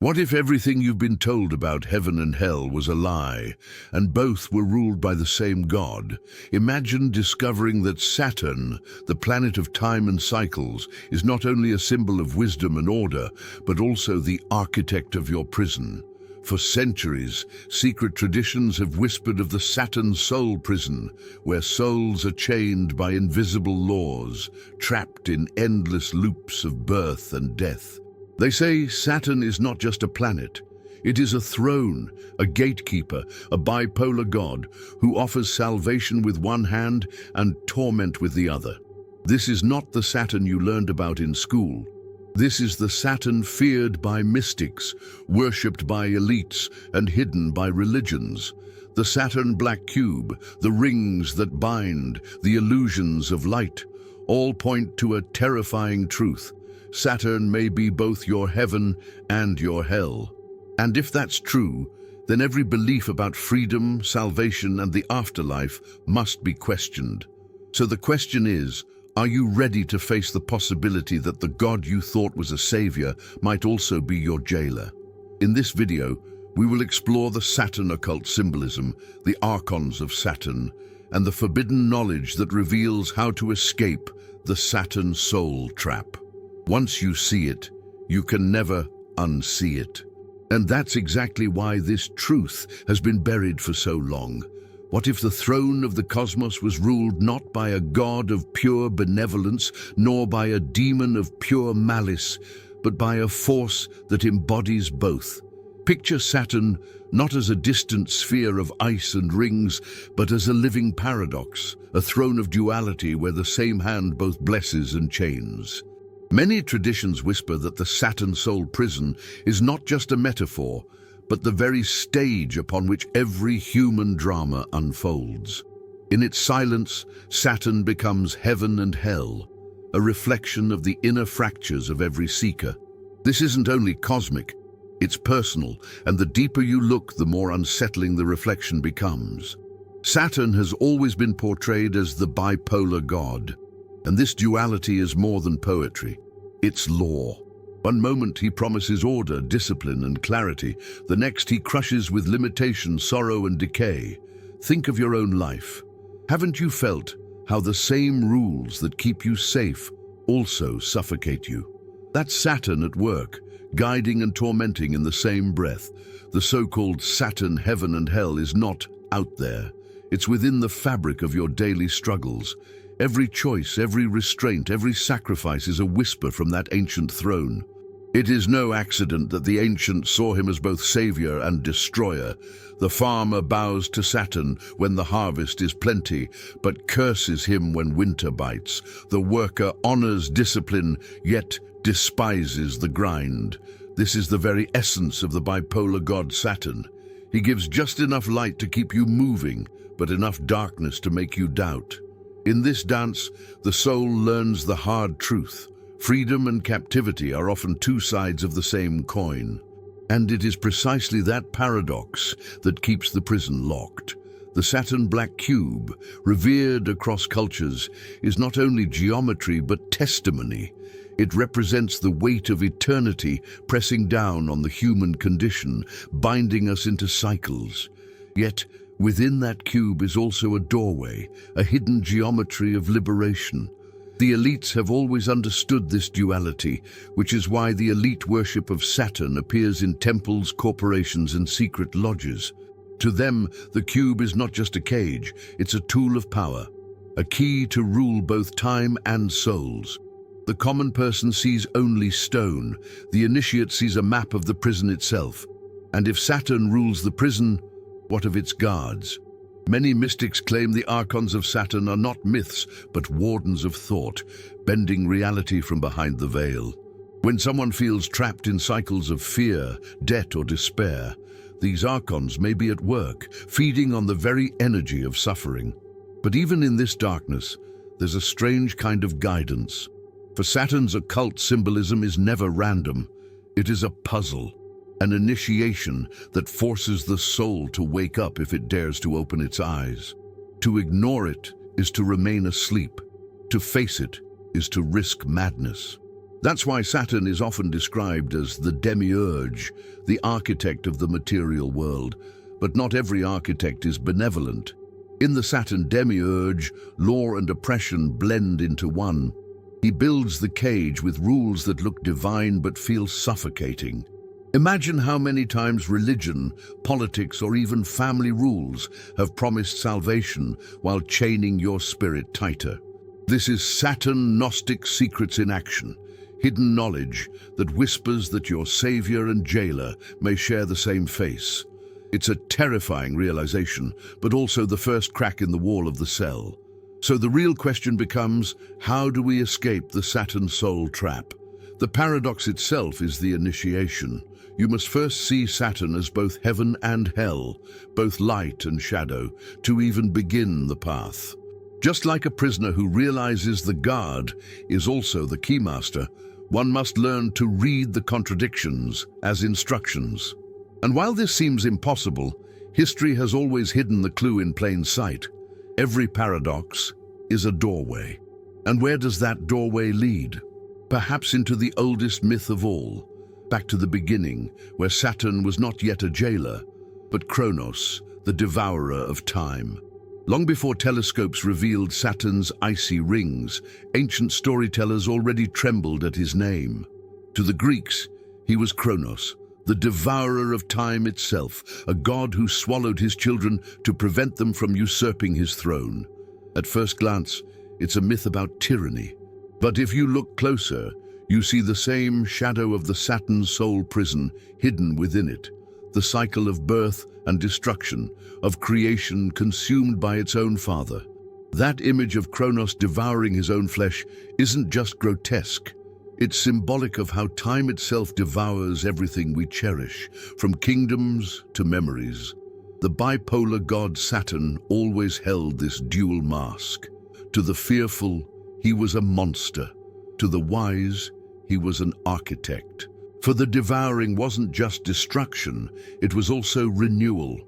What if everything you've been told about heaven and hell was a lie, and both were ruled by the same god? Imagine discovering that Saturn, the planet of time and cycles, is not only a symbol of wisdom and order, but also the architect of your prison. For centuries, secret traditions have whispered of the Saturn soul prison, where souls are chained by invisible laws, trapped in endless loops of birth and death. They say Saturn is not just a planet. It is a throne, a gatekeeper, a bipolar god who offers salvation with one hand and torment with the other. This is not the Saturn you learned about in school. This is the Saturn feared by mystics, worshipped by elites, and hidden by religions. The Saturn black cube, the rings that bind, the illusions of light, all point to a terrifying truth. Saturn may be both your heaven and your hell. And if that's true, then every belief about freedom, salvation, and the afterlife must be questioned. So the question is, are you ready to face the possibility that the God you thought was a savior might also be your jailer? In this video, we will explore the Saturn occult symbolism, the archons of Saturn, and the forbidden knowledge that reveals how to escape the Saturn soul trap. Once you see it, you can never unsee it. And that's exactly why this truth has been buried for so long. What if the throne of the cosmos was ruled not by a god of pure benevolence, nor by a demon of pure malice, but by a force that embodies both? Picture Saturn not as a distant sphere of ice and rings, but as a living paradox, a throne of duality where the same hand both blesses and chains. Many traditions whisper that the Saturn soul prison is not just a metaphor, but the very stage upon which every human drama unfolds. In its silence, Saturn becomes heaven and hell, a reflection of the inner fractures of every seeker. This isn't only cosmic, it's personal, and the deeper you look, the more unsettling the reflection becomes. Saturn has always been portrayed as the bipolar god, and this duality is more than poetry. It's law. One moment he promises order, discipline, and clarity. The next he crushes with limitation, sorrow, and decay. Think of your own life. Haven't you felt how the same rules that keep you safe also suffocate you? That's Saturn at work, guiding and tormenting in the same breath. The so-called Saturn heaven and hell is not out there. It's within the fabric of your daily struggles. Every choice, every restraint, every sacrifice is a whisper from that ancient throne. It is no accident that the ancients saw him as both savior and destroyer. The farmer bows to Saturn when the harvest is plenty, but curses him when winter bites. The worker honors discipline, yet despises the grind. This is the very essence of the bipolar god Saturn. He gives just enough light to keep you moving, but enough darkness to make you doubt. In this dance, the soul learns the hard truth. Freedom and captivity are often two sides of the same coin. And it is precisely that paradox that keeps the prison locked. The Saturn black cube, revered across cultures, is not only geometry but testimony. It represents the weight of eternity pressing down on the human condition, binding us into cycles. Yet, within that cube is also a doorway, a hidden geometry of liberation. The elites have always understood this duality, which is why the elite worship of Saturn appears in temples, corporations, and secret lodges. To them, the cube is not just a cage, it's a tool of power, a key to rule both time and souls. The common person sees only stone, the initiate sees a map of the prison itself. And if Saturn rules the prison, what of its guards? Many mystics claim the archons of Saturn are not myths, but wardens of thought, bending reality from behind the veil. When someone feels trapped in cycles of fear, debt, or despair, these archons may be at work, feeding on the very energy of suffering. But even in this darkness, there's a strange kind of guidance. For Saturn's occult symbolism is never random. It is a puzzle, an initiation that forces the soul to wake up if it dares to open its eyes. To ignore it is to remain asleep. To face it is to risk madness. That's why Saturn is often described as the demiurge, the architect of the material world. But not every architect is benevolent. In the Saturn demiurge, law and oppression blend into one. He builds the cage with rules that look divine but feel suffocating. Imagine how many times religion, politics, or even family rules have promised salvation while chaining your spirit tighter. This is Saturn Gnostic secrets in action. Hidden knowledge that whispers that your savior and jailer may share the same face. It's a terrifying realization, but also the first crack in the wall of the cell. So the real question becomes, how do we escape the Saturn soul trap? The paradox itself is the initiation. You must first see Saturn as both heaven and hell, both light and shadow, to even begin the path. Just like a prisoner who realizes the guard is also the keymaster, one must learn to read the contradictions as instructions. And while this seems impossible, history has always hidden the clue in plain sight. Every paradox is a doorway. And where does that doorway lead? Perhaps into the oldest myth of all, back to the beginning, where Saturn was not yet a jailer, but Kronos, the devourer of time. Long before telescopes revealed Saturn's icy rings, ancient storytellers already trembled at his name. To the Greeks, he was Kronos, the devourer of time itself, a god who swallowed his children to prevent them from usurping his throne. At first glance, it's a myth about tyranny. But if you look closer, you see the same shadow of the Saturn soul prison hidden within it, the cycle of birth and destruction, of creation consumed by its own father. That image of Kronos devouring his own flesh isn't just grotesque. It's symbolic of how time itself devours everything we cherish, from kingdoms to memories. The bipolar god Saturn always held this dual mask. To the fearful, he was a monster. To the wise, he was an architect. For the devouring wasn't just destruction, it was also renewal.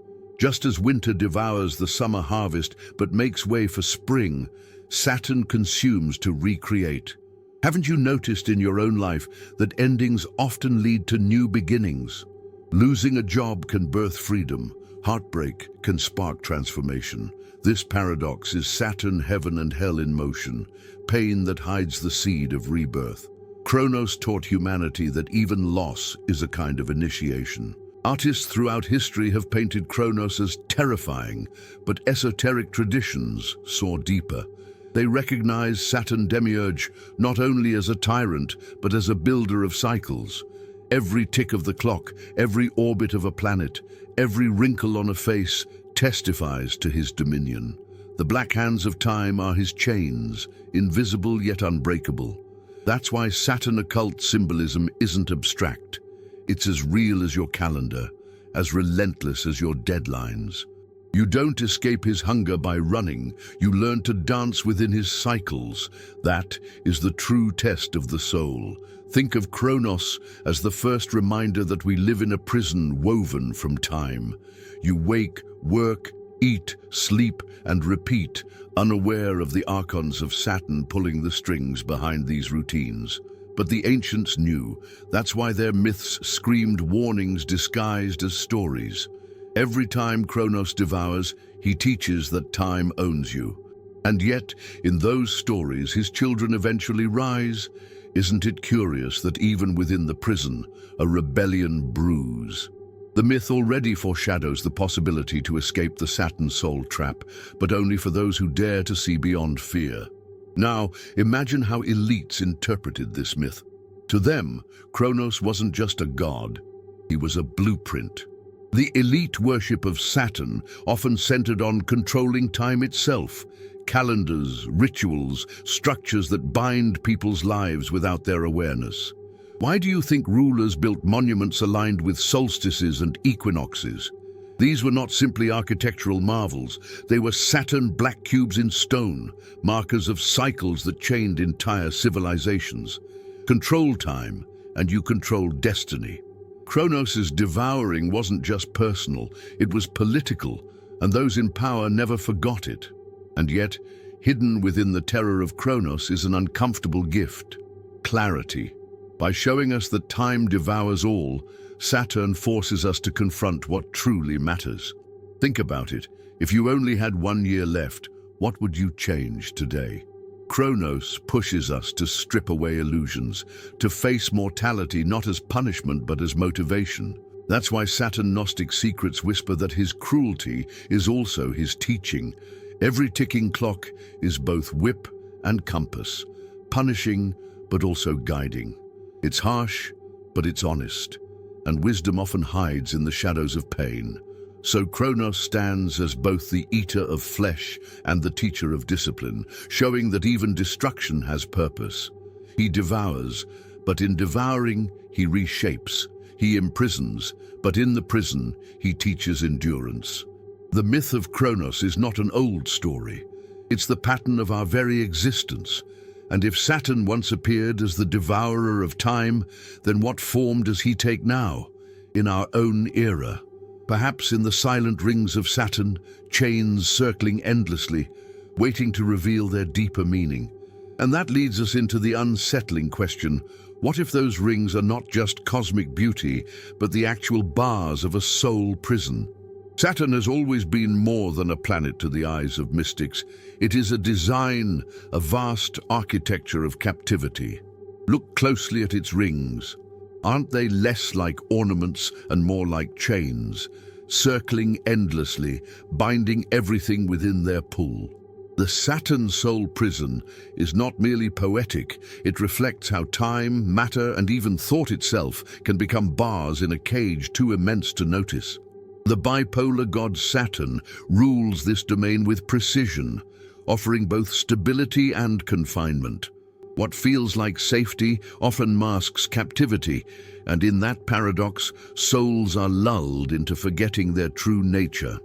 Just as winter devours the summer harvest but makes way for spring, Saturn consumes to recreate. Haven't you noticed in your own life that endings often lead to new beginnings? Losing a job can birth freedom. Heartbreak can spark transformation. This paradox is Saturn, heaven and hell in motion, pain that hides the seed of rebirth. Kronos taught humanity that even loss is a kind of initiation. Artists throughout history have painted Kronos as terrifying, but esoteric traditions soar deeper. They recognize Saturn demiurge not only as a tyrant, but as a builder of cycles. Every tick of the clock, every orbit of a planet, every wrinkle on a face testifies to his dominion. The black hands of time are his chains, invisible yet unbreakable. That's why Saturn occult symbolism isn't abstract. It's as real as your calendar, as relentless as your deadlines. You don't escape his hunger by running, you learn to dance within his cycles. That is the true test of the soul. Think of Kronos as the first reminder that we live in a prison woven from time. You wake, work, eat, sleep, and repeat, unaware of the archons of Saturn pulling the strings behind these routines. But the ancients knew. That's why their myths screamed warnings disguised as stories. Every time Kronos devours, he teaches that time owns you. And yet, in those stories, his children eventually rise. Isn't it curious that even within the prison, a rebellion brews? The myth already foreshadows the possibility to escape the Saturn soul trap, but only for those who dare to see beyond fear. Now, imagine how elites interpreted this myth. To them, Kronos wasn't just a god, he was a blueprint. The elite worship of Saturn often centered on controlling time itself, calendars, rituals, structures that bind people's lives without their awareness. Why do you think rulers built monuments aligned with solstices and equinoxes? These were not simply architectural marvels, they were Saturn black cubes in stone, markers of cycles that chained entire civilizations. Control time, and you control destiny. Kronos' devouring wasn't just personal, it was political, and those in power never forgot it. And yet, hidden within the terror of Kronos is an uncomfortable gift: clarity. By showing us that time devours all, Saturn forces us to confront what truly matters. Think about it. If you only had 1 year left, what would you change today? Kronos pushes us to strip away illusions, to face mortality not as punishment but as motivation. That's why Saturn Gnostic secrets whisper that his cruelty is also his teaching. Every ticking clock is both whip and compass, punishing but also guiding. It's harsh, but it's honest, and wisdom often hides in the shadows of pain. So Kronos stands as both the eater of flesh and the teacher of discipline, showing that even destruction has purpose. He devours, but in devouring, he reshapes. He imprisons, but in the prison, he teaches endurance. The myth of Kronos is not an old story. It's the pattern of our very existence. And if Saturn once appeared as the devourer of time, then what form does he take now, in our own era? Perhaps in the silent rings of Saturn, chains circling endlessly, waiting to reveal their deeper meaning. And that leads us into the unsettling question, what if those rings are not just cosmic beauty, but the actual bars of a soul prison? Saturn has always been more than a planet to the eyes of mystics. It is a design, a vast architecture of captivity. Look closely at its rings. Aren't they less like ornaments and more like chains, circling endlessly, binding everything within their pull? The Saturn soul prison is not merely poetic, it reflects how time, matter, and even thought itself can become bars in a cage too immense to notice. The bipolar god Saturn rules this domain with precision, offering both stability and confinement. What feels like safety often masks captivity, and in that paradox, souls are lulled into forgetting their true nature.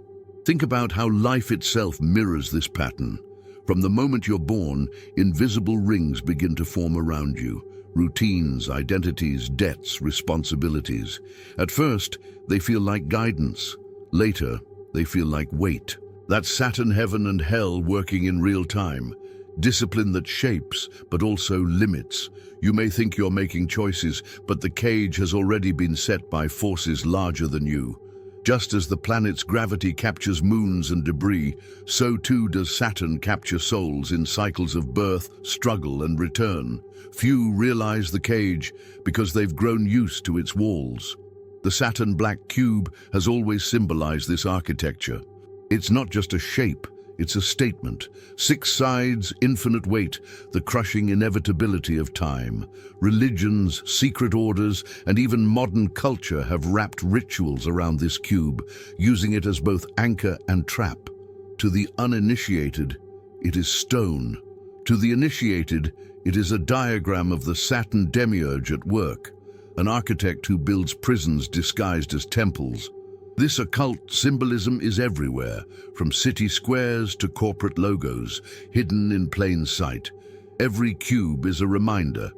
Think about how life itself mirrors this pattern. From the moment you're born, invisible rings begin to form around you. Routines, identities, debts, responsibilities. At first, they feel like guidance. Later, they feel like weight. That's Saturn heaven and hell working in real time. Discipline that shapes, but also limits. You may think you're making choices, but the cage has already been set by forces larger than you. Just as the planet's gravity captures moons and debris, so too does Saturn capture souls in cycles of birth, struggle, and return. Few realize the cage because they've grown used to its walls. The Saturn black cube has always symbolized this architecture. It's not just a shape, it's a statement. 6 sides, infinite weight, the crushing inevitability of time. Religions, secret orders, and even modern culture have wrapped rituals around this cube, using it as both anchor and trap. To the uninitiated, it is stone. To the initiated, it is a diagram of the Saturn demiurge at work, an architect who builds prisons disguised as temples. This occult symbolism is everywhere, from city squares to corporate logos, hidden in plain sight. Every cube is a reminder.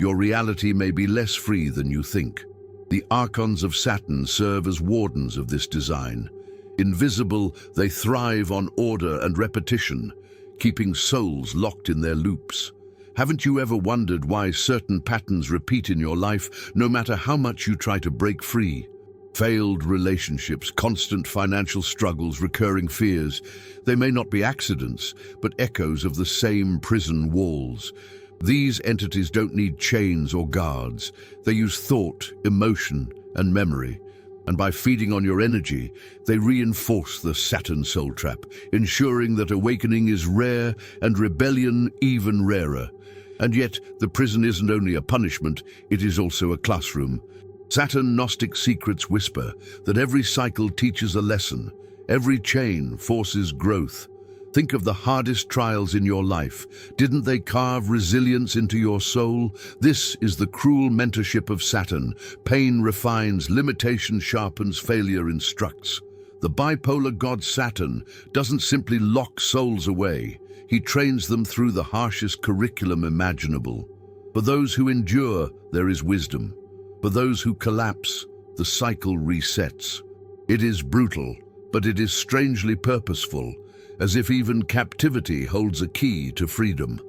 Your reality may be less free than you think. The archons of Saturn serve as wardens of this design. Invisible, they thrive on order and repetition, keeping souls locked in their loops. Haven't you ever wondered why certain patterns repeat in your life, no matter how much you try to break free? Failed relationships, constant financial struggles, recurring fears. They may not be accidents, but echoes of the same prison walls. These entities don't need chains or guards. They use thought, emotion, and memory. And by feeding on your energy, they reinforce the Saturn soul trap, ensuring that awakening is rare and rebellion even rarer. And yet, the prison isn't only a punishment, it is also a classroom. Saturn Gnostic secrets whisper that every cycle teaches a lesson, every chain forces growth. Think of the hardest trials in your life. Didn't they carve resilience into your soul? This is the cruel mentorship of Saturn. Pain refines, limitation sharpens, failure instructs. The bipolar god Saturn doesn't simply lock souls away. He trains them through the harshest curriculum imaginable. For those who endure, there is wisdom. For those who collapse, the cycle resets. It is brutal, but it is strangely purposeful, as if even captivity holds a key to freedom.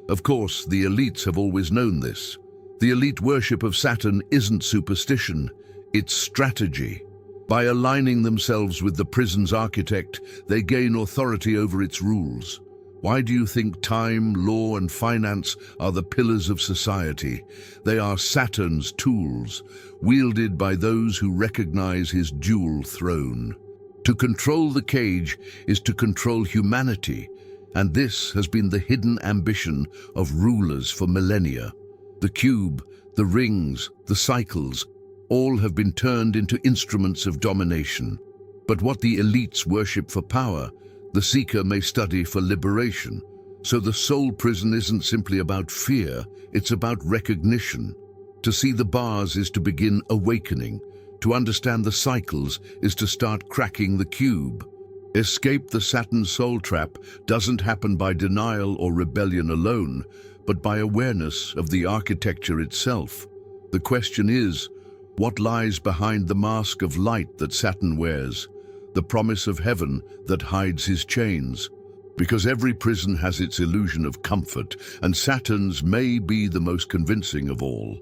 Of course, the elites have always known this. The elite worship of Saturn isn't superstition, it's strategy. By aligning themselves with the prison's architect, they gain authority over its rules. Why do you think time, law, and finance are the pillars of society? They are Saturn's tools, wielded by those who recognize his dual throne. To control the cage is to control humanity, and this has been the hidden ambition of rulers for millennia. The cube, the rings, the cycles, all have been turned into instruments of domination. But what the elites worship for power, the seeker may study for liberation. So the soul prison isn't simply about fear, it's about recognition. To see the bars is to begin awakening. To understand the cycles is to start cracking the cube. Escape the Saturn soul trap doesn't happen by denial or rebellion alone, but by awareness of the architecture itself. The question is, what lies behind the mask of light that Saturn wears? The promise of heaven that hides his chains. Because every prison has its illusion of comfort, and Saturn's may be the most convincing of all.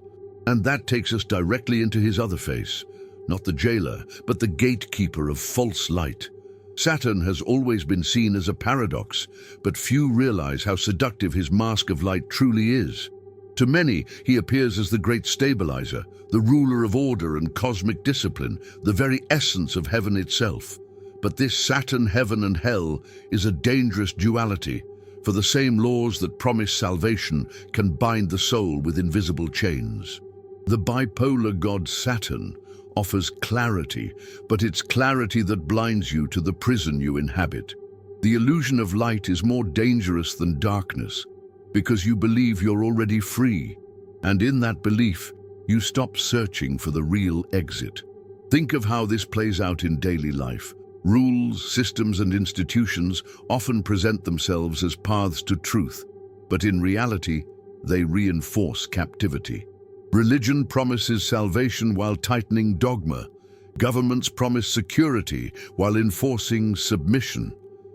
And that takes us directly into his other face, not the jailer, but the gatekeeper of false light. Saturn has always been seen as a paradox, but few realize how seductive his mask of light truly is. To many, he appears as the great stabilizer, the ruler of order and cosmic discipline, the very essence of heaven itself. But this Saturn heaven and hell is a dangerous duality, for the same laws that promise salvation can bind the soul with invisible chains. The bipolar god Saturn offers clarity, but it's clarity that blinds you to the prison you inhabit. The illusion of light is more dangerous than darkness, because you believe you're already free, and in that belief, you stop searching for the real exit. Think of how this plays out in daily life. Rules, systems, and institutions often present themselves as paths to truth, but in reality, they reinforce captivity. Religion promises salvation while tightening dogma. Governments promise security while enforcing submission.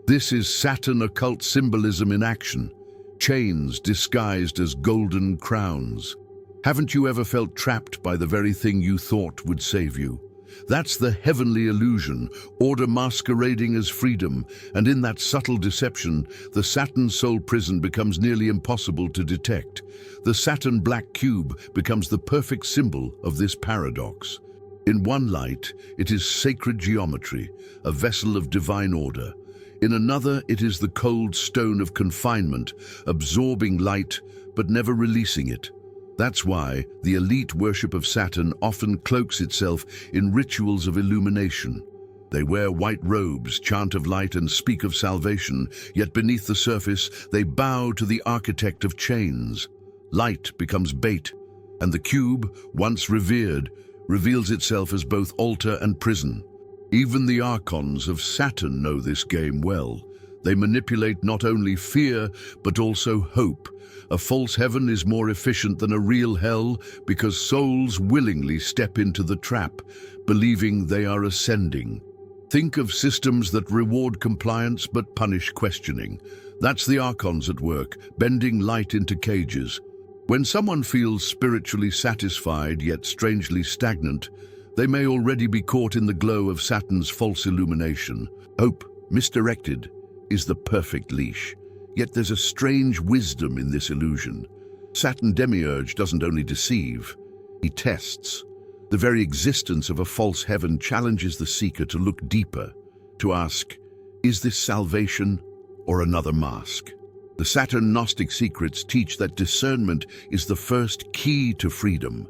This is Saturn occult symbolism in action. Chains disguised as golden crowns. Haven't you ever felt trapped by the very thing you thought would save you? That's the heavenly illusion, order masquerading as freedom, and in that subtle deception, the Saturn soul prison becomes nearly impossible to detect. The Saturn black cube becomes the perfect symbol of this paradox. In one light, it is sacred geometry, a vessel of divine order. In another, it is the cold stone of confinement, absorbing light but never releasing it. That's why the elite worship of Saturn often cloaks itself in rituals of illumination. They wear white robes, chant of light, and speak of salvation, yet beneath the surface, they bow to the architect of chains. Light becomes bait, and the cube, once revered, reveals itself as both altar and prison. Even the archons of Saturn know this game well. They manipulate not only fear, but also hope. A false heaven is more efficient than a real hell because souls willingly step into the trap, believing they are ascending. Think of systems that reward compliance but punish questioning. That's the archons at work, bending light into cages. When someone feels spiritually satisfied yet strangely stagnant, they may already be caught in the glow of Saturn's false illumination. Hope, misdirected, is the perfect leash. Yet there's a strange wisdom in this illusion. Saturn demiurge doesn't only deceive, he tests. The very existence of a false heaven challenges the seeker to look deeper, to ask, is this salvation or another mask? The Saturn Gnostic secrets teach that discernment is the first key to freedom.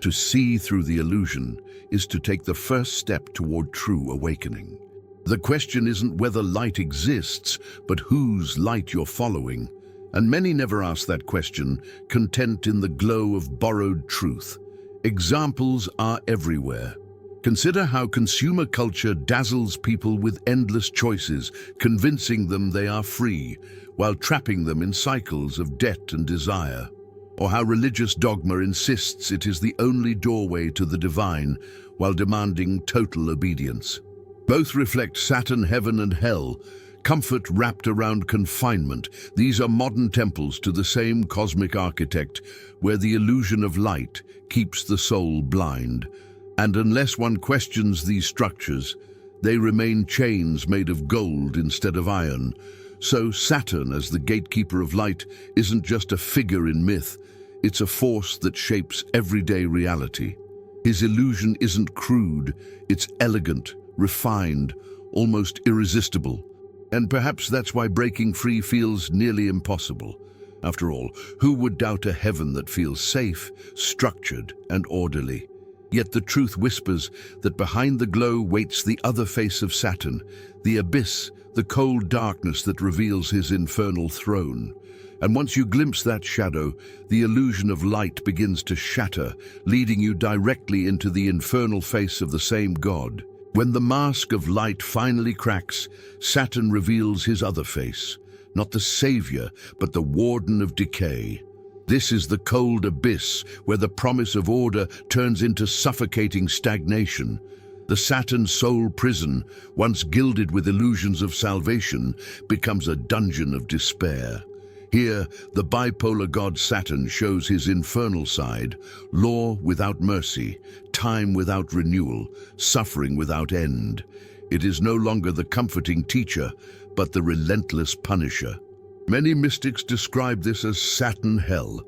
To see through the illusion is to take the first step toward true awakening. The question isn't whether light exists, but whose light you're following. And many never ask that question, content in the glow of borrowed truth. Examples are everywhere. Consider how consumer culture dazzles people with endless choices, convincing them they are free, while trapping them in cycles of debt and desire. Or how religious dogma insists it is the only doorway to the divine, while demanding total obedience. Both reflect Saturn heaven and hell, comfort wrapped around confinement. These are modern temples to the same cosmic architect, where the illusion of light keeps the soul blind. And unless one questions these structures, they remain chains made of gold instead of iron. So Saturn, as the gatekeeper of light, isn't just a figure in myth, it's a force that shapes everyday reality. His illusion isn't crude, it's elegant, refined, almost irresistible. And perhaps that's why breaking free feels nearly impossible. After all, who would doubt a heaven that feels safe, structured, and orderly? Yet the truth whispers that behind the glow waits the other face of Saturn, the abyss, the cold darkness that reveals his infernal throne. And once you glimpse that shadow, the illusion of light begins to shatter, leading you directly into the infernal face of the same god. When the mask of light finally cracks, Saturn reveals his other face, not the savior, but the warden of decay. This is the cold abyss where the promise of order turns into suffocating stagnation. The Saturn soul prison, once gilded with illusions of salvation, becomes a dungeon of despair. Here, the bipolar god Saturn shows his infernal side: law without mercy, time without renewal, suffering without end. It is no longer the comforting teacher, but the relentless punisher. Many mystics describe this as Saturn hell,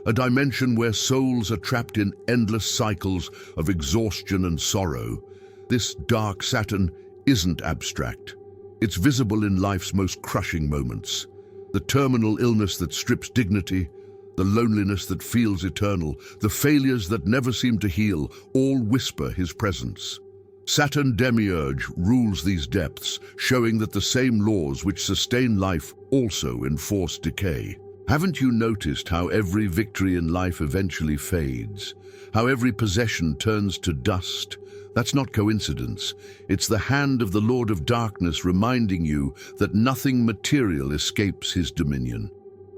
a dimension where souls are trapped in endless cycles of exhaustion and sorrow. This dark Saturn isn't abstract. It's visible in life's most crushing moments. The terminal illness that strips dignity, the loneliness that feels eternal, the failures that never seem to heal, all whisper his presence. Saturn demiurge rules these depths, showing that the same laws which sustain life also enforce decay. Haven't you noticed how every victory in life eventually fades? How every possession turns to dust? That's not coincidence. It's the hand of the Lord of Darkness reminding you that nothing material escapes his dominion.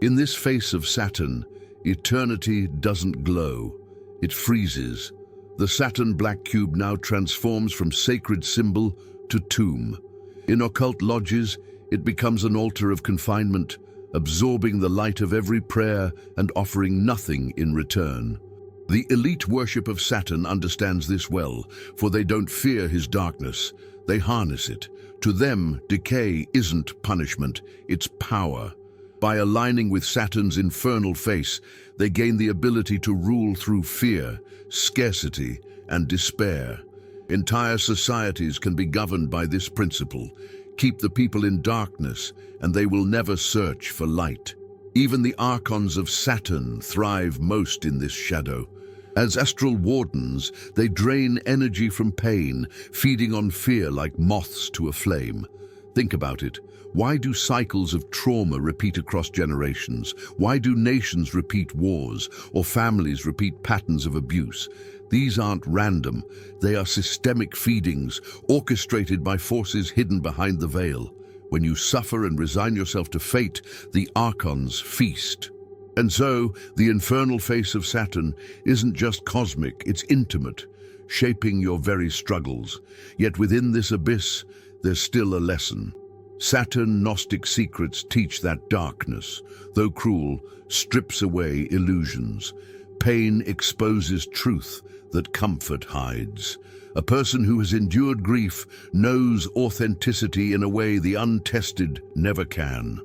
In this face of Saturn, eternity doesn't glow, it freezes. The Saturn black cube now transforms from sacred symbol to tomb. In occult lodges, it becomes an altar of confinement, absorbing the light of every prayer and offering nothing in return. The elite worship of Saturn understands this well, for they don't fear his darkness, they harness it. To them, decay isn't punishment, it's power. By aligning with Saturn's infernal face, they gain the ability to rule through fear, scarcity, and despair. Entire societies can be governed by this principle. Keep the people in darkness, and they will never search for light. Even the archons of Saturn thrive most in this shadow. As astral wardens, they drain energy from pain, feeding on fear like moths to a flame. Think about it. Why do cycles of trauma repeat across generations? Why do nations repeat wars, or families repeat patterns of abuse? These aren't random. They are systemic feedings, orchestrated by forces hidden behind the veil. When you suffer and resign yourself to fate, the archons feast. And so, the infernal face of Saturn isn't just cosmic, it's intimate, shaping your very struggles. Yet within this abyss, there's still a lesson. Saturn Gnostic secrets teach that darkness, though cruel, strips away illusions. Pain exposes truth that comfort hides. A person who has endured grief knows authenticity in a way the untested never can.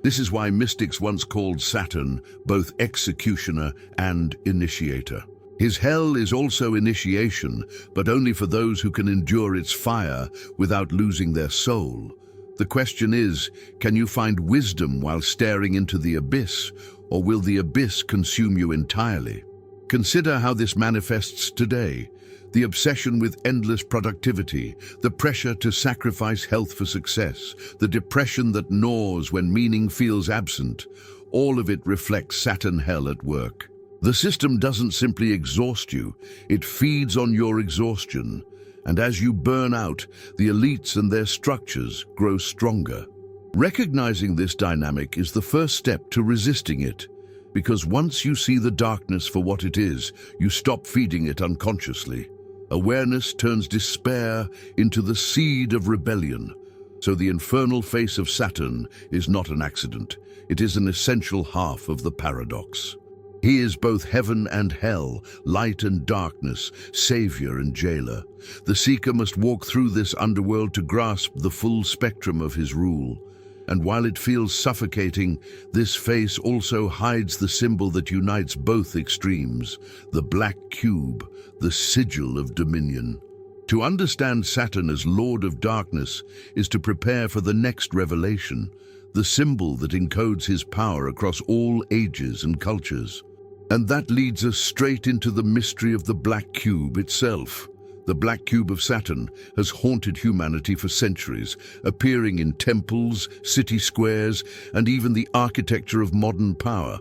This is why mystics once called Saturn both executioner and initiator. His hell is also initiation, but only for those who can endure its fire without losing their soul. The question is, can you find wisdom while staring into the abyss, or will the abyss consume you entirely? Consider how this manifests today. The obsession with endless productivity, the pressure to sacrifice health for success, the depression that gnaws when meaning feels absent, all of it reflects Saturn hell at work. The system doesn't simply exhaust you, it feeds on your exhaustion. And as you burn out, the elites and their structures grow stronger. Recognizing this dynamic is the first step to resisting it, because once you see the darkness for what it is, you stop feeding it unconsciously. Awareness turns despair into the seed of rebellion. So the infernal face of Saturn is not an accident. It is an essential half of the paradox. He is both heaven and hell, light and darkness, savior and jailer. The seeker must walk through this underworld to grasp the full spectrum of his rule. And while it feels suffocating, this face also hides the symbol that unites both extremes, the black cube, the sigil of dominion. To understand Saturn as Lord of Darkness is to prepare for the next revelation, the symbol that encodes his power across all ages and cultures. And that leads us straight into the mystery of the black cube itself. The black cube of Saturn has haunted humanity for centuries, appearing in temples, city squares, and even the architecture of modern power.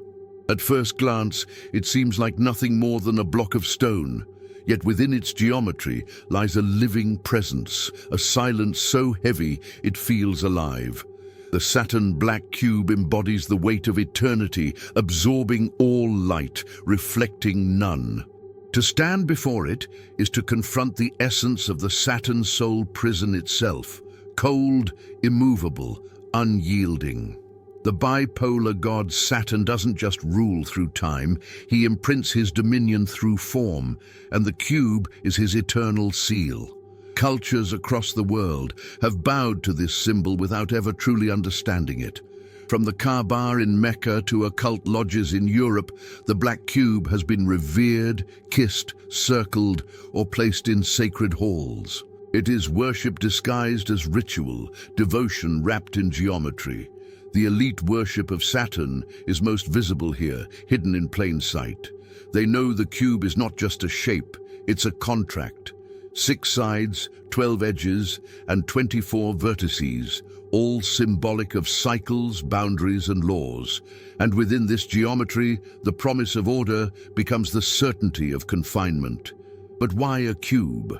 At first glance, it seems like nothing more than a block of stone. Yet within its geometry lies a living presence, a silence so heavy it feels alive. The Saturn black cube embodies the weight of eternity, absorbing all light, reflecting none. To stand before it is to confront the essence of the Saturn soul prison itself, cold, immovable, unyielding. The bipolar god Saturn doesn't just rule through time, he imprints his dominion through form, and the cube is his eternal seal. Cultures across the world have bowed to this symbol without ever truly understanding it. From the Kaaba in Mecca to occult lodges in Europe, the black cube has been revered, kissed, circled, or placed in sacred halls. It is worship disguised as ritual, devotion wrapped in geometry. The elite worship of Saturn is most visible here, hidden in plain sight. They know the cube is not just a shape, it's a contract. 6 sides, 12 edges, and 24 vertices, all symbolic of cycles, boundaries, and laws. And within this geometry, the promise of order becomes the certainty of confinement. But why a cube?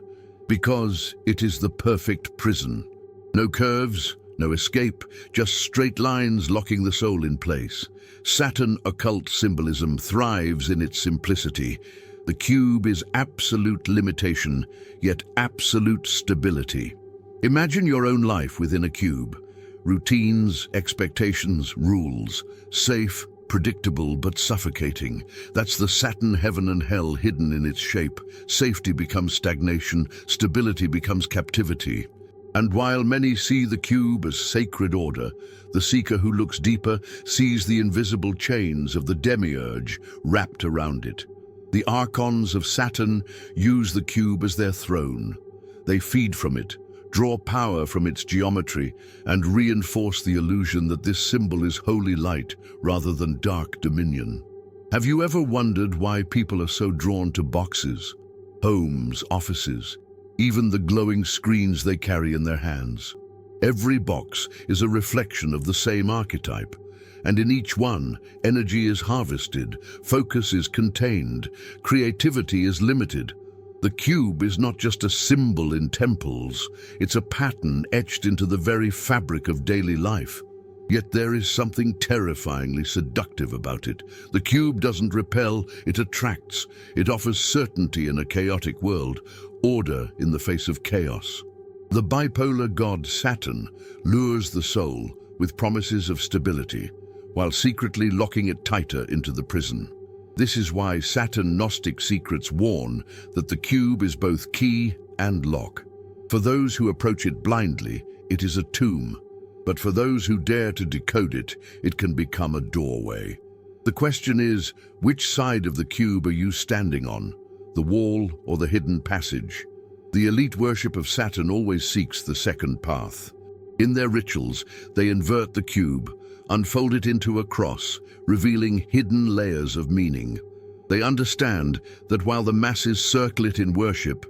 Because it is the perfect prison. No curves, no escape, just straight lines locking the soul in place. Saturn occult symbolism thrives in its simplicity. The cube is absolute limitation, yet absolute stability. Imagine your own life within a cube. Routines, expectations, rules. Safe, predictable, but suffocating. That's the Saturn heaven and hell hidden in its shape. Safety becomes stagnation, stability becomes captivity. And while many see the cube as sacred order, the seeker who looks deeper sees the invisible chains of the demiurge wrapped around it. The archons of Saturn use the cube as their throne. They feed from it, draw power from its geometry, and reinforce the illusion that this symbol is holy light rather than dark dominion. Have you ever wondered why people are so drawn to boxes, homes, offices, even the glowing screens they carry in their hands? Every box is a reflection of the same archetype. And in each one, energy is harvested, focus is contained, creativity is limited. The cube is not just a symbol in temples, it's a pattern etched into the very fabric of daily life. Yet there is something terrifyingly seductive about it. The cube doesn't repel, it attracts. It offers certainty in a chaotic world, order in the face of chaos. The bipolar god Saturn lures the soul with promises of stability, while secretly locking it tighter into the prison. This is why Saturn Gnostic secrets warn that the cube is both key and lock. For those who approach it blindly, it is a tomb. But for those who dare to decode it, it can become a doorway. The question is, which side of the cube are you standing on? The wall or the hidden passage? The elite worship of Saturn always seeks the second path. In their rituals, they invert the cube, unfold it into a cross, revealing hidden layers of meaning. They understand that while the masses circle it in worship,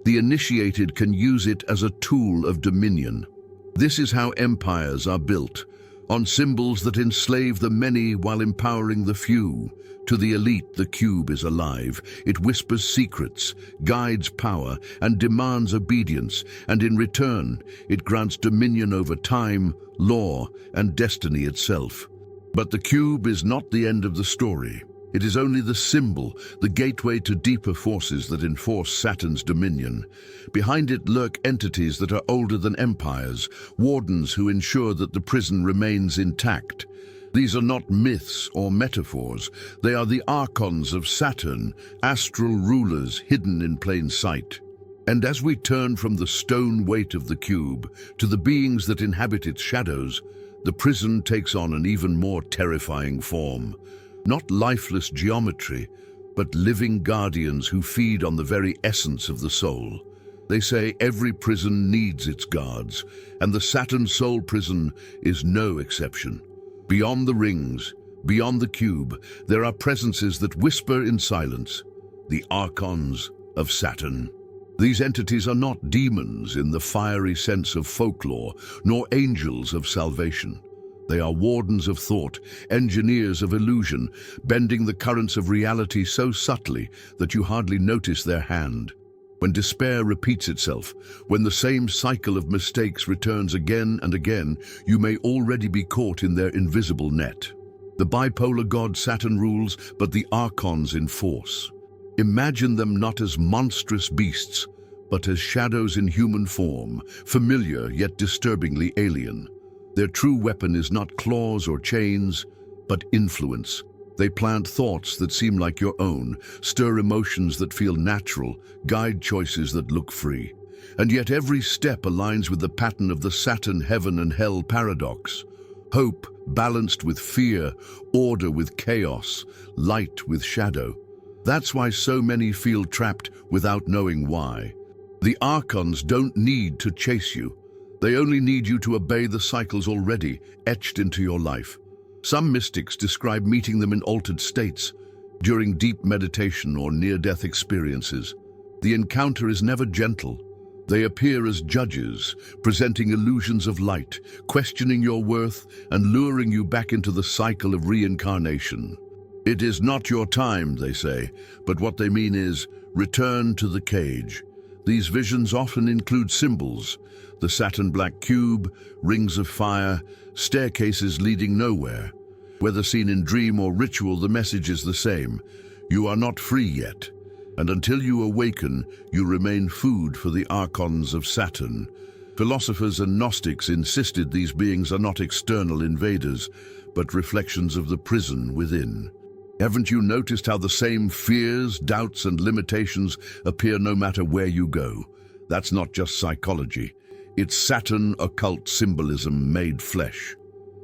the initiated can use it as a tool of dominion. This is how empires are built, on symbols that enslave the many while empowering the few. To the elite, the cube is alive. It whispers secrets, guides power, and demands obedience, and in return, it grants dominion over time, law, and destiny itself. But the cube is not the end of the story. It is only the symbol, the gateway to deeper forces that enforce Saturn's dominion. Behind it lurk entities that are older than empires, wardens who ensure that the prison remains intact. These are not myths or metaphors. They are the archons of Saturn, astral rulers hidden in plain sight. And as we turn from the stone weight of the cube to the beings that inhabit its shadows, the prison takes on an even more terrifying form. Not lifeless geometry, but living guardians who feed on the very essence of the soul. They say every prison needs its guards, and the Saturn Soul Prison is no exception. Beyond the rings, beyond the cube, there are presences that whisper in silence, the archons of Saturn. These entities are not demons in the fiery sense of folklore, nor angels of salvation. They are wardens of thought, engineers of illusion, bending the currents of reality so subtly that you hardly notice their hand. When despair repeats itself, when the same cycle of mistakes returns again and again, you may already be caught in their invisible net. The bipolar god Saturn rules, but the archons enforce. Imagine them not as monstrous beasts, but as shadows in human form, familiar yet disturbingly alien. Their true weapon is not claws or chains, but influence. They plant thoughts that seem like your own, stir emotions that feel natural, guide choices that look free. And yet every step aligns with the pattern of the Saturn heaven and hell paradox. Hope balanced with fear, order with chaos, light with shadow. That's why so many feel trapped without knowing why. The archons don't need to chase you. They only need you to obey the cycles already etched into your life. Some mystics describe meeting them in altered states, during deep meditation or near-death experiences. The encounter is never gentle. They appear as judges, presenting illusions of light, questioning your worth and luring you back into the cycle of reincarnation. It is not your time, they say, but what they mean is, return to the cage. These visions often include symbols, the Saturn black cube, rings of fire, staircases leading nowhere. Whether seen in dream or ritual, the message is the same. You are not free yet, and until you awaken, you remain food for the archons of Saturn. Philosophers and Gnostics insisted these beings are not external invaders, but reflections of the prison within. Haven't you noticed how the same fears, doubts, and limitations appear no matter where you go? That's not just psychology. It's Saturn occult symbolism made flesh.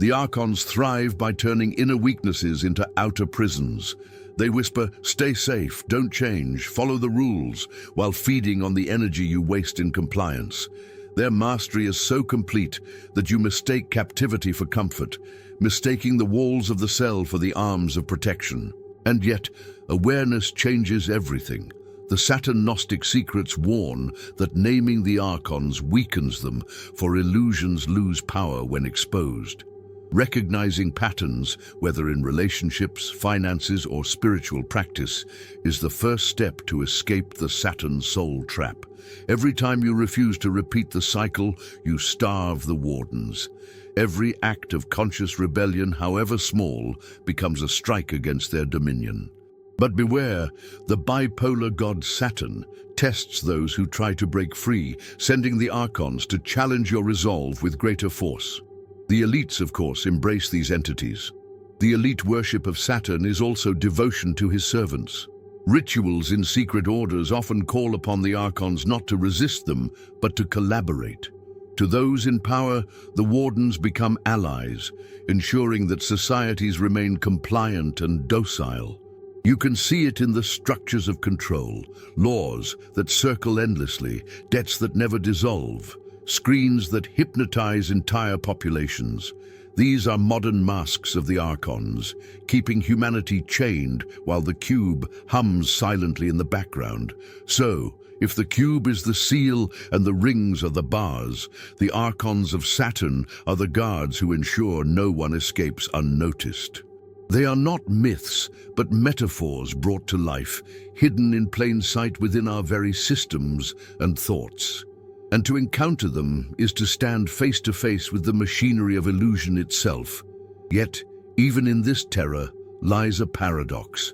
The archons thrive by turning inner weaknesses into outer prisons. They whisper, stay safe, don't change, follow the rules, while feeding on the energy you waste in compliance. Their mastery is so complete that you mistake captivity for comfort, mistaking the walls of the cell for the arms of protection. And yet, awareness changes everything. The Saturn Gnostic secrets warn that naming the archons weakens them, for illusions lose power when exposed. Recognizing patterns, whether in relationships, finances, or spiritual practice, is the first step to escape the Saturn soul trap. Every time you refuse to repeat the cycle, you starve the wardens. Every act of conscious rebellion, however small, becomes a strike against their dominion. But beware, the bipolar god Saturn tests those who try to break free, sending the archons to challenge your resolve with greater force. The elites, of course, embrace these entities. The elite worship of Saturn is also devotion to his servants. Rituals in secret orders often call upon the archons not to resist them, but to collaborate. To those in power, the wardens become allies, ensuring that societies remain compliant and docile. You can see it in the structures of control, laws that circle endlessly, debts that never dissolve, screens that hypnotize entire populations. These are modern masks of the archons, keeping humanity chained while the cube hums silently in the background. So, if the cube is the seal and the rings are the bars, the archons of Saturn are the guards who ensure no one escapes unnoticed. They are not myths, but metaphors brought to life, hidden in plain sight within our very systems and thoughts. And to encounter them is to stand face to face with the machinery of illusion itself. Yet, even in this terror lies a paradox.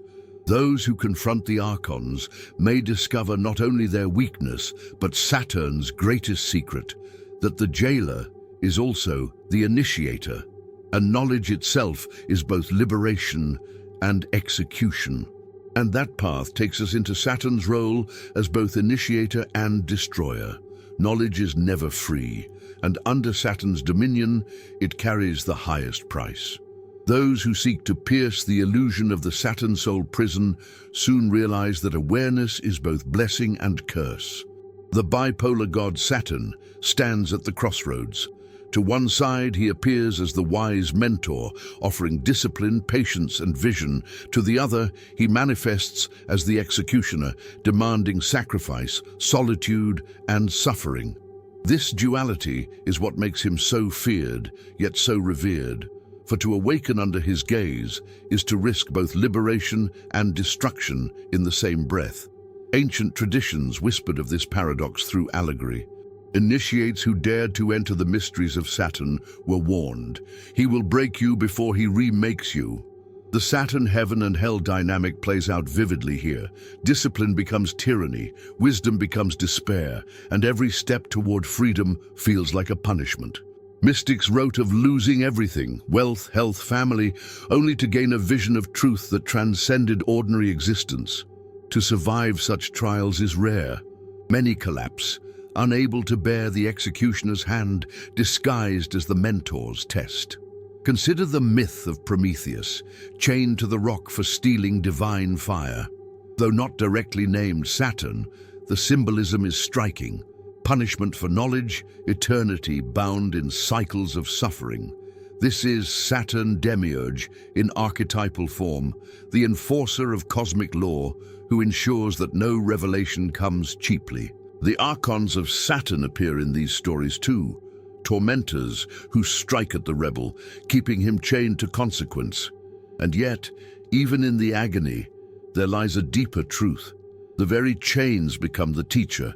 Those who confront the archons may discover not only their weakness, but Saturn's greatest secret, that the jailer is also the initiator, and knowledge itself is both liberation and execution. And that path takes us into Saturn's role as both initiator and destroyer. Knowledge is never free, and under Saturn's dominion, it carries the highest price. Those who seek to pierce the illusion of the Saturn soul prison soon realize that awareness is both blessing and curse. The bipolar god Saturn stands at the crossroads. To one side, he appears as the wise mentor, offering discipline, patience, and vision. To the other, he manifests as the executioner, demanding sacrifice, solitude, and suffering. This duality is what makes him so feared, yet so revered. For to awaken under his gaze is to risk both liberation and destruction in the same breath. Ancient traditions whispered of this paradox through allegory. Initiates who dared to enter the mysteries of Saturn were warned. He will break you before he remakes you. The Saturn heaven and hell dynamic plays out vividly here. Discipline becomes tyranny, wisdom becomes despair, and every step toward freedom feels like a punishment. Mystics wrote of losing everything, wealth, health, family, only to gain a vision of truth that transcended ordinary existence. To survive such trials is rare. Many collapse, unable to bear the executioner's hand, disguised as the mentor's test. Consider the myth of Prometheus, chained to the rock for stealing divine fire. Though not directly named Saturn, the symbolism is striking. Punishment for knowledge, eternity bound in cycles of suffering. This is Saturn demiurge in archetypal form, the enforcer of cosmic law, who ensures that no revelation comes cheaply. The archons of Saturn appear in these stories too, tormentors who strike at the rebel, keeping him chained to consequence. And yet, even in the agony, there lies a deeper truth. The very chains become the teacher,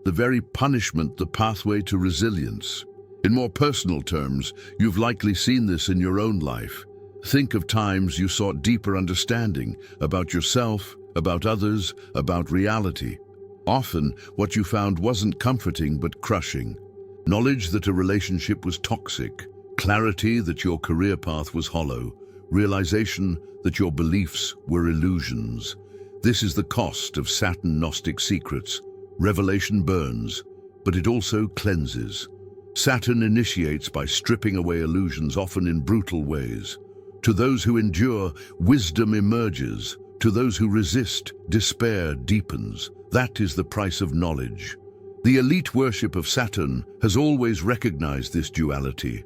the very punishment the pathway to resilience. In more personal terms, you've likely seen this in your own life. Think of times you sought deeper understanding about yourself, about others, about reality. Often, what you found wasn't comforting but crushing. Knowledge that a relationship was toxic, clarity that your career path was hollow, realization that your beliefs were illusions. This is the cost of Saturn Gnostic secrets. Revelation burns, but it also cleanses. Saturn initiates by stripping away illusions, often in brutal ways. To those who endure, wisdom emerges. To those who resist, despair deepens. That is the price of knowledge. The elite worship of Saturn has always recognized this duality.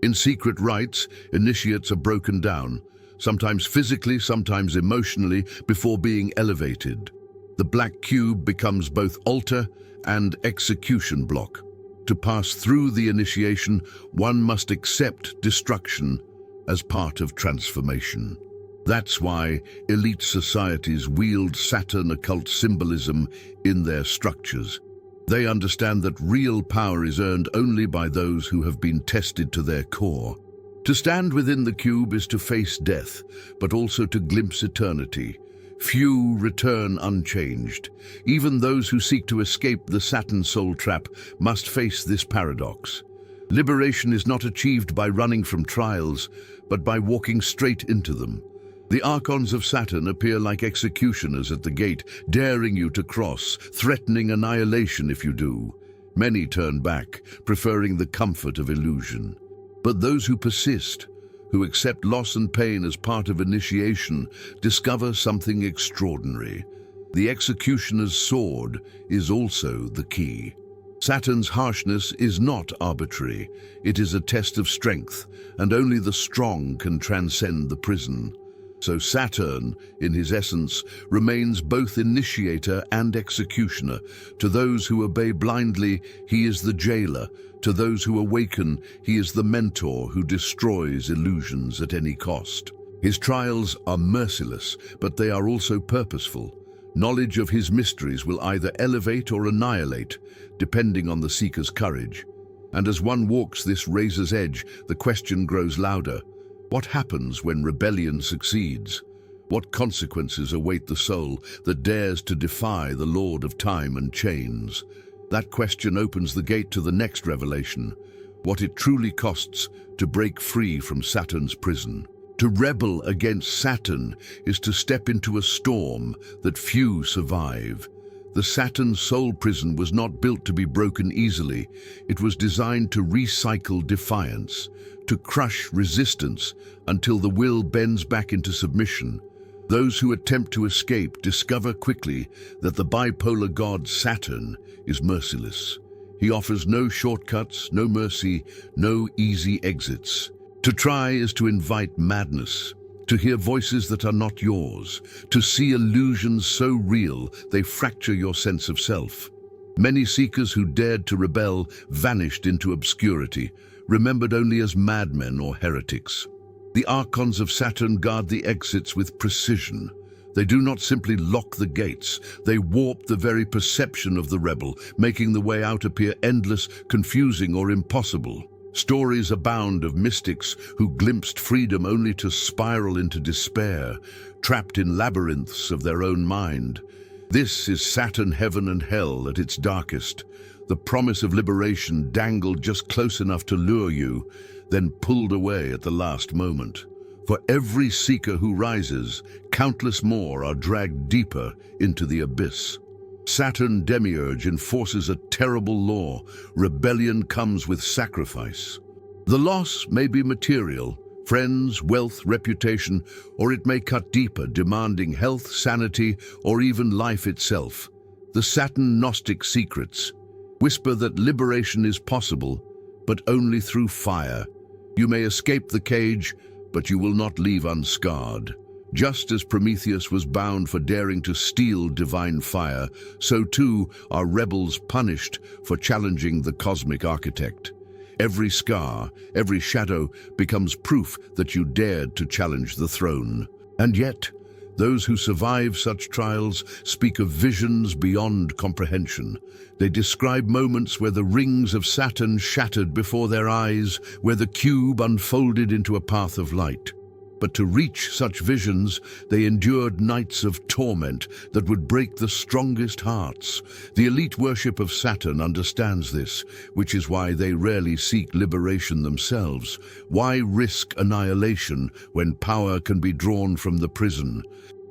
In secret rites, initiates are broken down, sometimes physically, sometimes emotionally, before being elevated. The black cube becomes both altar and execution block. To pass through the initiation, one must accept destruction as part of transformation. That's why elite societies wield Saturn occult symbolism in their structures. They understand that real power is earned only by those who have been tested to their core. To stand within the cube is to face death, but also to glimpse eternity. Few return unchanged. Even those who seek to escape the Saturn soul trap must face this paradox. Liberation is not achieved by running from trials, but by walking straight into them. The archons of Saturn appear like executioners at the gate, daring you to cross, threatening annihilation if you do. Many turn back, preferring the comfort of illusion. But those who persist, who accept loss and pain as part of initiation, discover something extraordinary. The executioner's sword is also the key. Saturn's harshness is not arbitrary. It is a test of strength, and only the strong can transcend the prison. So Saturn, in his essence, remains both initiator and executioner. To those who obey blindly, he is the jailer. To those who awaken, he is the mentor who destroys illusions at any cost. His trials are merciless, but they are also purposeful. Knowledge of his mysteries will either elevate or annihilate, depending on the seeker's courage. And as one walks this razor's edge, the question grows louder. What happens when rebellion succeeds? What consequences await the soul that dares to defy the Lord of time and chains? That question opens the gate to the next revelation, what it truly costs to break free from Saturn's prison. To rebel against Saturn is to step into a storm that few survive. The Saturn soul prison was not built to be broken easily. It was designed to recycle defiance, to crush resistance until the will bends back into submission. Those who attempt to escape discover quickly that the bipolar god Saturn is merciless. He offers no shortcuts, no mercy, no easy exits. To try is to invite madness, to hear voices that are not yours, to see illusions so real they fracture your sense of self. Many seekers who dared to rebel vanished into obscurity, remembered only as madmen or heretics. The archons of Saturn guard the exits with precision. They do not simply lock the gates, they warp the very perception of the rebel, making the way out appear endless, confusing, or impossible. Stories abound of mystics who glimpsed freedom only to spiral into despair, trapped in labyrinths of their own mind. This is Saturn, heaven and hell at its darkest. The promise of liberation dangled just close enough to lure you, then pulled away at the last moment. For every seeker who rises, countless more are dragged deeper into the abyss. Saturn demiurge enforces a terrible law. Rebellion comes with sacrifice. The loss may be material, friends, wealth, reputation, or it may cut deeper, demanding health, sanity, or even life itself. The Saturn Gnostic secrets whisper that liberation is possible, but only through fire. You may escape the cage, but you will not leave unscarred. Just as Prometheus was bound for daring to steal divine fire, so too are rebels punished for challenging the cosmic architect. Every scar, every shadow becomes proof that you dared to challenge the throne. And yet, those who survive such trials speak of visions beyond comprehension. They describe moments where the rings of Saturn shattered before their eyes, where the cube unfolded into a path of light. But to reach such visions, they endured nights of torment that would break the strongest hearts. The elite worship of Saturn understands this, which is why they rarely seek liberation themselves. Why risk annihilation when power can be drawn from the prison?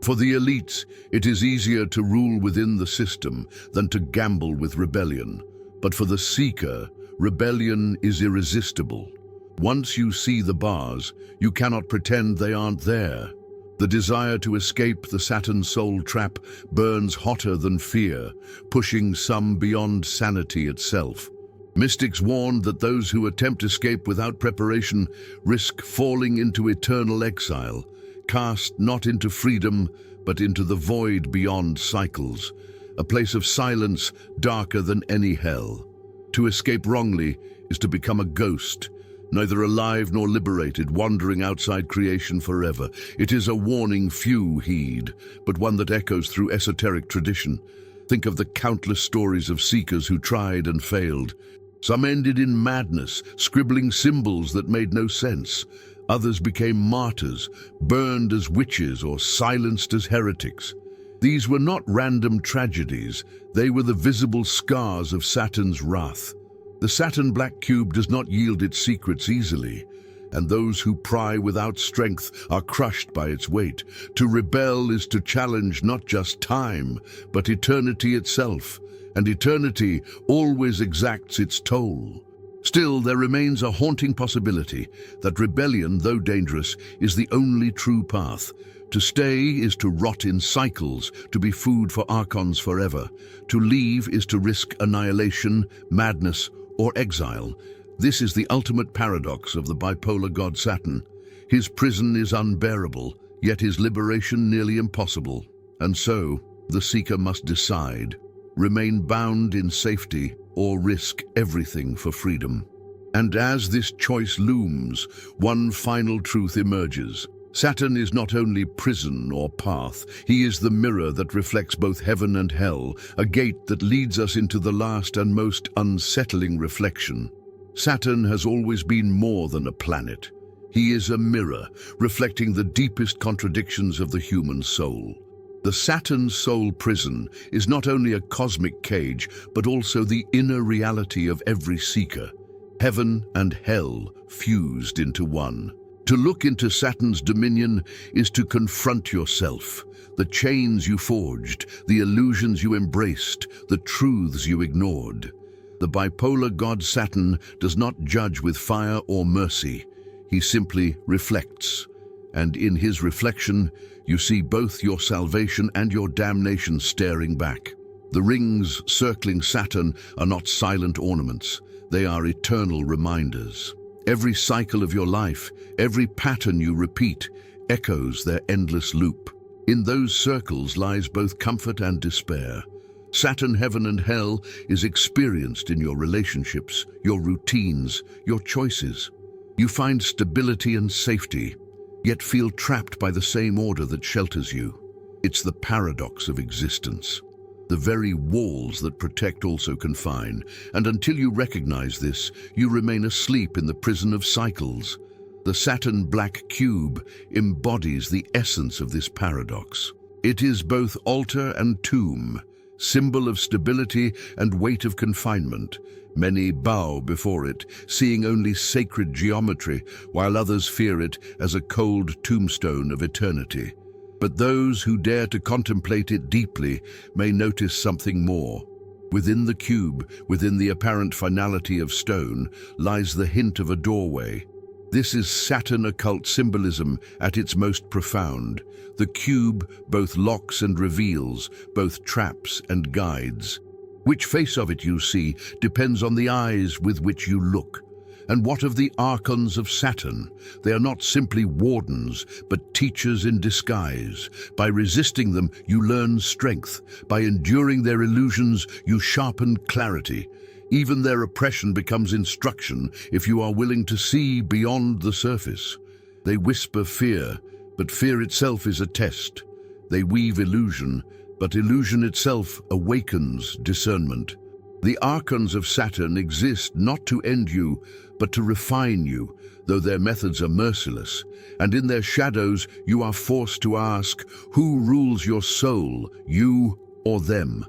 For the elite, it is easier to rule within the system than to gamble with rebellion. But for the seeker, rebellion is irresistible. Once you see the bars, you cannot pretend they aren't there. The desire to escape the Saturn soul trap burns hotter than fear, pushing some beyond sanity itself. Mystics warn that those who attempt escape without preparation risk falling into eternal exile, cast not into freedom, but into the void beyond cycles, a place of silence darker than any hell. To escape wrongly is to become a ghost, neither alive nor liberated, wandering outside creation forever. It is a warning few heed, but one that echoes through esoteric tradition. Think of the countless stories of seekers who tried and failed. Some ended in madness, scribbling symbols that made no sense. Others became martyrs, burned as witches or silenced as heretics. These were not random tragedies, they were the visible scars of Saturn's wrath. The Saturn black cube does not yield its secrets easily, and those who pry without strength are crushed by its weight. To rebel is to challenge not just time, but eternity itself, and eternity always exacts its toll. Still, there remains a haunting possibility that rebellion, though dangerous, is the only true path. To stay is to rot in cycles, to be food for archons forever. To leave is to risk annihilation, madness, or exile. This is the ultimate paradox of the bipolar god Saturn. His prison is unbearable, yet his liberation nearly impossible. And so, the seeker must decide, remain bound in safety or risk everything for freedom. And as this choice looms, one final truth emerges. Saturn is not only prison or path, he is the mirror that reflects both heaven and hell, a gate that leads us into the last and most unsettling reflection. Saturn has always been more than a planet. He is a mirror, reflecting the deepest contradictions of the human soul. The Saturn soul prison is not only a cosmic cage, but also the inner reality of every seeker. Heaven and hell fused into one. To look into Saturn's dominion is to confront yourself, the chains you forged, the illusions you embraced, the truths you ignored. The bipolar god Saturn does not judge with fire or mercy. He simply reflects. And in his reflection, you see both your salvation and your damnation staring back. The rings circling Saturn are not silent ornaments. They are eternal reminders. Every cycle of your life, every pattern you repeat, echoes their endless loop. In those circles lies both comfort and despair. Saturn, heaven and hell is experienced in your relationships, your routines, your choices. You find stability and safety, yet feel trapped by the same order that shelters you. It's the paradox of existence. The very walls that protect also confine, and until you recognize this, you remain asleep in the prison of cycles. The Saturn black cube embodies the essence of this paradox. It is both altar and tomb, symbol of stability and weight of confinement. Many bow before it, seeing only sacred geometry, while others fear it as a cold tombstone of eternity. But those who dare to contemplate it deeply may notice something more. Within the cube, within the apparent finality of stone, lies the hint of a doorway. This is Saturn occult symbolism at its most profound. The cube both locks and reveals, both traps and guides. Which face of it you see depends on the eyes with which you look. And what of the archons of Saturn? They are not simply wardens, but teachers in disguise. By resisting them, you learn strength. By enduring their illusions, you sharpen clarity. Even their oppression becomes instruction if you are willing to see beyond the surface. They whisper fear, but fear itself is a test. They weave illusion, but illusion itself awakens discernment. The archons of Saturn exist not to end you, but to refine you, though their methods are merciless. And in their shadows, you are forced to ask, who rules your soul, you or them?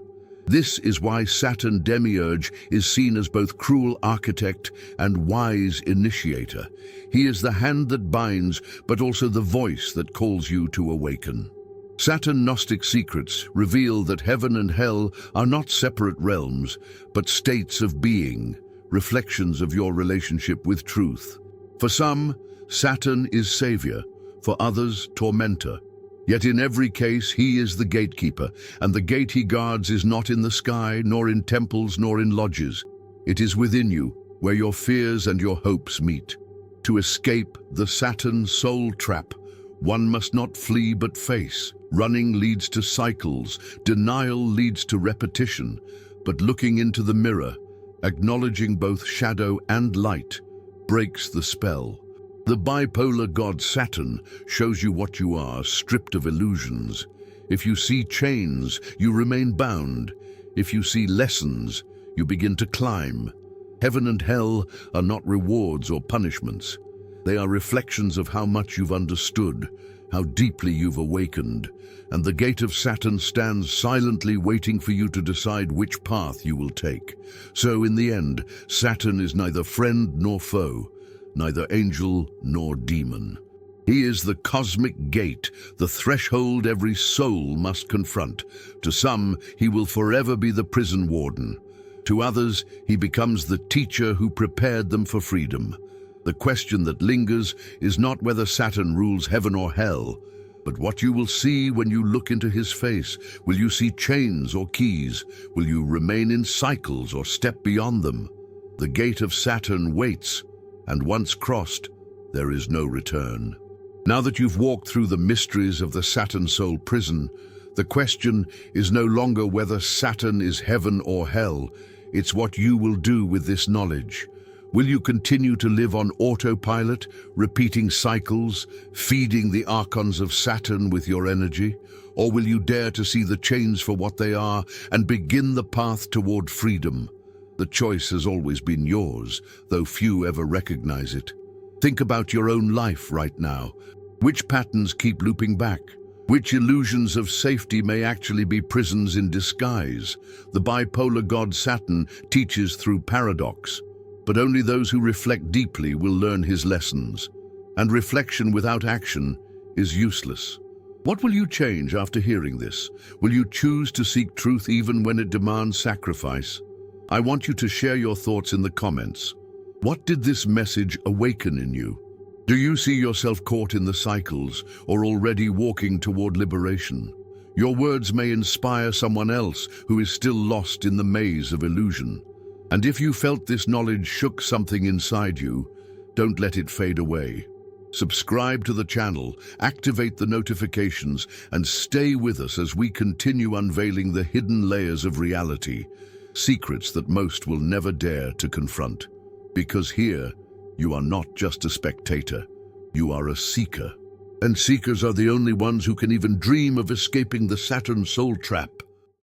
This is why Saturn demiurge is seen as both cruel architect and wise initiator. He is the hand that binds, but also the voice that calls you to awaken. Saturn Gnostic secrets reveal that heaven and hell are not separate realms, but states of being, reflections of your relationship with truth. For some, Saturn is savior, for others, tormentor. Yet in every case, he is the gatekeeper, and the gate he guards is not in the sky, nor in temples, nor in lodges. It is within you, where your fears and your hopes meet. To escape the Saturn soul trap, one must not flee but face. Running leads to cycles, denial leads to repetition, but looking into the mirror, acknowledging both shadow and light, breaks the spell. The bipolar god Saturn shows you what you are, stripped of illusions. If you see chains, you remain bound. If you see lessons, you begin to climb. Heaven and hell are not rewards or punishments. They are reflections of how much you've understood, how deeply you've awakened, and the gate of Saturn stands silently waiting for you to decide which path you will take. So in the end, Saturn is neither friend nor foe, neither angel nor demon. He is the cosmic gate, the threshold every soul must confront. To some, he will forever be the prison warden. To others, he becomes the teacher who prepared them for freedom. The question that lingers is not whether Saturn rules heaven or hell, but what you will see when you look into his face. Will you see chains or keys? Will you remain in cycles or step beyond them? The gate of Saturn waits, and once crossed, there is no return. Now that you've walked through the mysteries of the Saturn soul prison, the question is no longer whether Saturn is heaven or hell. It's what you will do with this knowledge. Will you continue to live on autopilot, repeating cycles, feeding the archons of Saturn with your energy? Or will you dare to see the chains for what they are and begin the path toward freedom? The choice has always been yours, though few ever recognize it. Think about your own life right now. Which patterns keep looping back? Which illusions of safety may actually be prisons in disguise? The bipolar god Saturn teaches through paradox, but only those who reflect deeply will learn his lessons. And reflection without action is useless. What will you change after hearing this? Will you choose to seek truth even when it demands sacrifice? I want you to share your thoughts in the comments. What did this message awaken in you? Do you see yourself caught in the cycles or already walking toward liberation? Your words may inspire someone else who is still lost in the maze of illusion. And if you felt this knowledge shook something inside you, don't let it fade away. Subscribe to the channel, activate the notifications, and stay with us as we continue unveiling the hidden layers of reality, secrets that most will never dare to confront. Because here, you are not just a spectator, you are a seeker. And seekers are the only ones who can even dream of escaping the Saturn soul trap.